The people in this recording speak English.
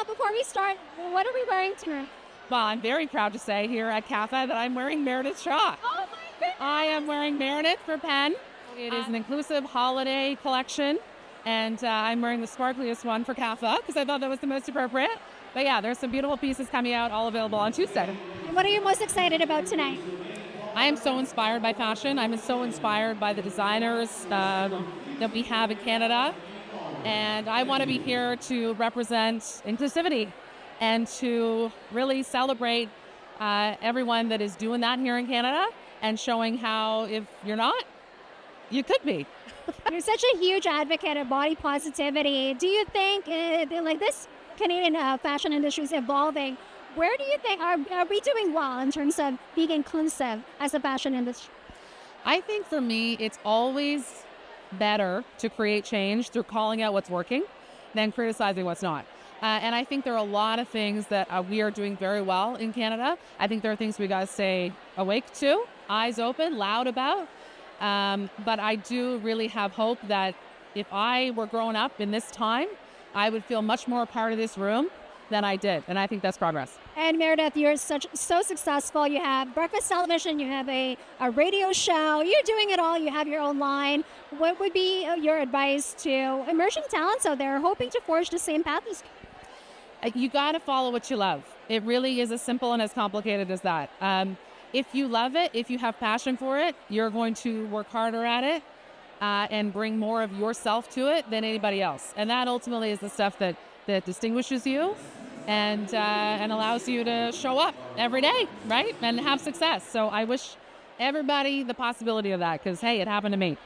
before we start, what are we wearing tonight? Well, I'm very proud to say here at CAFA that I'm wearing Meredith Shaw. Oh my goodness! I am wearing Meredith for Penn. It is an inclusive holiday collection, and I'm wearing the sparkliest one for CAFA because I thought that was the most appropriate. But yeah, there's some beautiful pieces coming out, all available on Tuesday. And what are you most excited about tonight? I am so inspired by fashion. I'm so inspired by the designers that we have in Canada. And I want to be here to represent inclusivity and to really celebrate everyone that is doing that here in Canada and showing how if you're not, you could be. You're such a huge advocate of body positivity. Do you think, like this Canadian fashion industry is evolving, where do you think, are we doing well in terms of being inclusive as a fashion industry? I think for me, it's always better to create change through calling out what's working than criticizing what's not. And I think there are a lot of things that we are doing very well in Canada. I think there are things we got to stay awake to, eyes open, loud about. But I do really have hope that if I were growing up in this time, I would feel much more a part of this room than I did. And I think that's progress. And Meredith, you're so successful. You have breakfast television, you have a radio show, you're doing it all, you have your own line. What would be your advice to emerging talents out there hoping to forge the same path as you got to follow what you love. It really is as simple and as complicated as that. If you love it, if you have passion for it, you're going to work harder at it and bring more of yourself to it than anybody else. And that ultimately is the stuff that distinguishes you and allows you to show up every day, right? And have success. So I wish everybody the possibility of that because, hey, it happened to me.